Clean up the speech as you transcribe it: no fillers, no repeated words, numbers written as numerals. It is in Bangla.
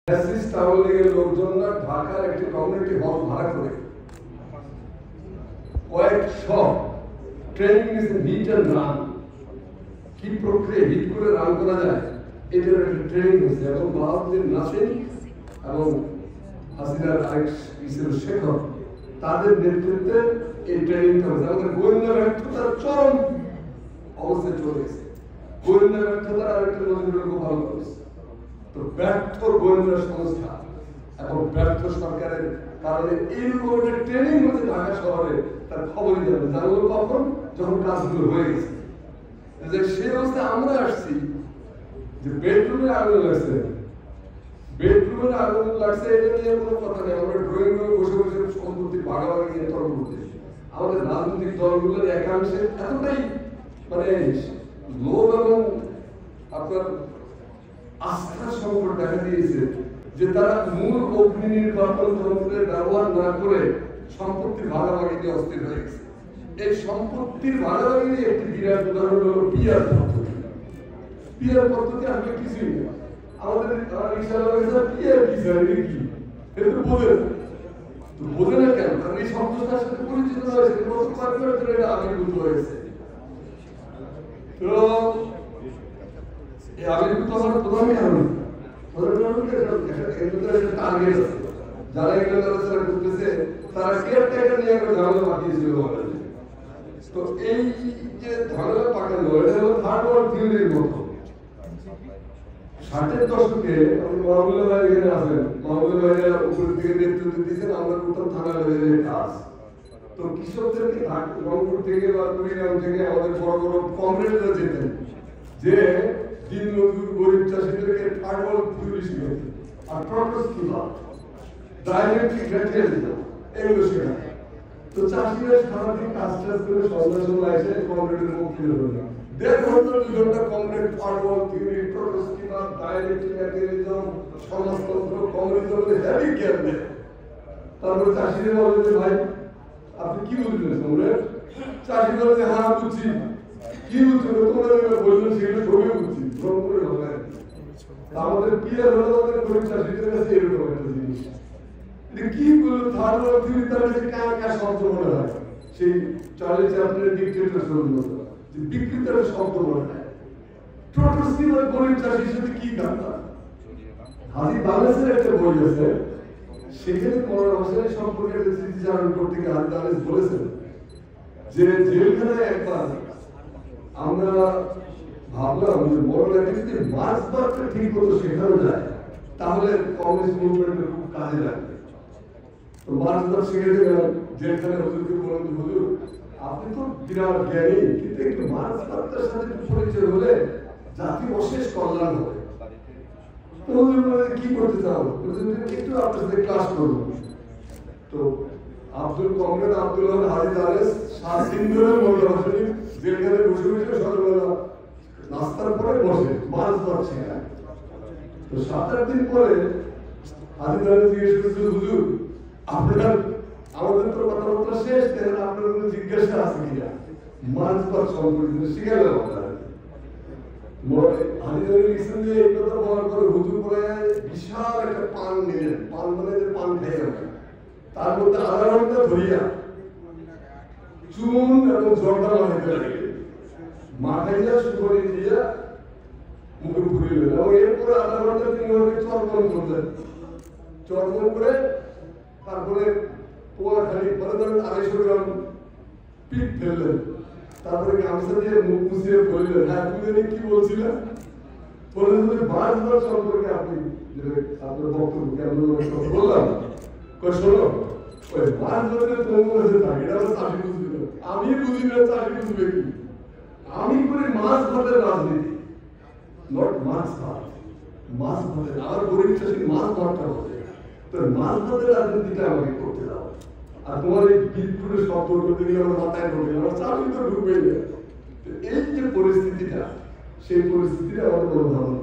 ফ্যাসিস্ট আওয়ামী লীগের লোকজনরা ঢাকার একটি কমিউনিটি হল ভাড়া করে কয়েকশো ট্রেনিং নিয়েছে হিট অ্যান্ড রান, কি প্রক্রিয়া হিট করে রান করা যায় এটার একটা ট্রেনিং হয়েছে। এবং বাহাদুর নাসিম এবং হাসিনার আরেক ছিল শেখর, তাদের নেতৃত্বে এই ট্রেনিংটা হয়েছে। আমাদের গোয়েন্দা ব্যর্থতার চরম অবস্থায় চলে গেছে। গোয়েন্দা ব্যর্থতার আরেকটা নজরুল খুব ভালো করেছে। তো ব্যর্থ গোয়েন্দা সংস্থা এবং ব্যর্থ সরকারের কারণে এইরকম একটা ট্রেনিং হচ্ছে ঢাকা শহরে, তার খবরই যাবে জানলো কখন, যখন কাজগুলো হয়ে গেছে। সেই অবস্থায় আমরা আসছি যে বেডরুমে আগুন লাগছে, বেডরুমের আগুন লাগছে এটা নিয়ে কোনো কথা নেই। আমরা ড্রয়িং রুমে বসে বসে সম্পত্তি ভাগাভাগি নিয়ে তর্ক করতেছি। আমাদের রাজনৈতিক দলগুলোর একাংশে এতটাই মানে লোভ এবং আপনার আস্থার সংকট দেখা দিয়েছে যে তারা মূল অগ্নি নির্বাপন যন্ত্রের ব্যবহার না করে সম্পত্তির ভাগাভাগিতে অস্থির হয়ে গেছে। এই সম্পত্তির ভাগাভাগি একটি বিরাট উদাহরণ হলো পিয়ার পদ্ধতি। পিয়ার পদ্ধতি আসলে কিছুই না। আমাদের রিক্সাওয়ালা পিয়ার কি কি এটা তো বোঝে না কেন? কারণ এই শব্দটার সাথে পরিচিত হয়েছে, এটা আবির্ভূত হয়েছে। তো এই আবির্ভূত হওয়ার প্রধান কারণ যারা এগুলো আলোচনা করতেছে তারা কেয়ারটেকার নিয়ে একটা ঝামেলা পাঠিয়েছিল। তো এই যে ঝামেলা পাকানো এটা হলো থার্ড ওয়ার্ল্ড থিওরির মতো। 60-এর দশকে মাহমুদুল্লাহ ভাই এখানে আসেন, মাহমুদুল্লাহ ভাইরা উপরের দিকে নেতৃত্ব দিচ্ছেন, আমরা করতাম থানা লেভেলের কাজ। তো কৃষকদেরকে রংপুর থেকে বা কুড়িগ্রাম থেকে আমাদের বড় বড় কমরেডরা যেতেন, যে দিন মজুর গরিব চাষিদেরকে থার্ড ওয়ার্ল্ড থিওরি শিখাতেন আর প্রটোস কিবা ডাইরেক্টলি ঘেটে দিত এগুলো শেখাতেন। তো চাষিরা সারাদিন কাজ টাজ করে সন্ধ্যা সময় এসে কমরেডের মুখ ফিরে হলো 1.5 ঘন্টা 2 ঘন্টা কমরেড থার্ড ওয়ার্ল্ড থিওরি, প্রটোস কিবা, ডাইরেক্টলি ম্যাটেরিয়ালিজম, সমাজতন্ত্র, কমিউনিজমের হেভি জ্ঞান দেয়। তারপরে চাষিরা বলে যে ভাই আপনি কি বুঝলেন কমরেড? চাষি বলে যে হ্যাঁ বুঝছি। কি বুঝছো তোমরা বললেন সেগুলো সবই বুঝছি, ভ্রম করে হবে। আমাদের পিয়ার হলো আমাদের গরিব চাষিদের কাছে এরকম একটা জিনিস। কি বললো থার্ড ওয়ার্ল্ড থিওরি, তার কাছে কার শব্দ মনে হয় সেই চার্লি চ্যাপলিনের ডিক্টেটর মতো যে বিকৃতার শব্দ মনে হয়। প্রটোসি ওই গরিব চাষির সাথে কি কাটতা? হাজি বাংলাদেশের একটা বই আছে, সেখানে মনোয়ার হোসেনের সম্পর্কে একটা স্মৃতিচারণ করতে গিয়ে হাজি বাংলাদেশ বলেছেন যে জেলখানায় একবার আমরা ভাবলাম যে বড় লাগে যদি মাছ ধরতে ঠিক মতো শেখানো যায় তাহলে কংগ্রেস মুভমেন্টের খুব কাজে লাগবে। তো মাছ ধর শিখেতে গেলাম, জেলখানে হুজুরকে বললাম হুজুর আপনি তো বিরাট জ্ঞানী, কিন্তু একটু মাছ ধরতের সাথে পরিচয় হলে জাতির অশেষ কল্যাণ হবে। তো হুজুর কি করতে চাও? একটু আপনার সাথে ক্লাস করবো। তো আব্দুল কমরেড আব্দুল হাজি দারেস 7 দিন ধরে মোল্লা হোসেন জেলখানে বসে বসে সকালবেলা নাস্তার পরে বসে মাছ ধরছে। তো 7-8 দিন পরে হাজি দারেস জিজ্ঞেস করছিল হুজুর আপনার আমাদের তো কথাবার্তা শেষ, কেন আপনার কোনো জিজ্ঞাসা আছে কিনা মাছ ধর সম্পর্কে শিখালেন আপনারা? হাজি দারেস লিখছেন যে এই কথা বলার পরে হুজুর পরে বিশাল একটা পান নিলেন, পান মানে যে পান খেয়ে হবে, তার মধ্যে 1/2 ঘন্টা ধরিয়া চুন এবং জর্দা লাগাইতে লাগে, মাথাইয়া সুপারি দিয়া মুখে পুরিলেন এবং এরপরে 1/2 ঘন্টা তিনি ওকে চর্বণ করলেন। চর্বণ করে তারপরে পোয়া খালি মানে ধরেন 250 গ্রাম পিঠ ফেললেন। তারপরে গামছা দিয়ে মুখ মুছিয়ে বললেন হ্যাঁ তুমি কি বলছিলেন? বললেন যে মাছ ধরা সম্পর্কে আপনি আপনার বক্তব্য কেমন বললাম। শোনো ওই মাছ ধরতে তোমার কাছে থাকে এটা চাষি বুঝবে, আমি বুঝি না চাষি বুঝবে কি? আমি করি মাছ ধরার রাজনীতি, নট মাছ ধর, মাছ ধরে আমার গরিব চাষি মাছ ধরতে হবে। তো মাছ ধরার রাজনীতিটা আমাকে করতে দাও। আর তোমার এই বিদ্রুপের শব্দ করতে গেলে আমার মাথায় ঢোকে, আমার চাকরি তো ঢুকবেই না। এই যে পরিস্থিতিটা, সেই পরিস্থিতিটা আমাদের অনুধাবন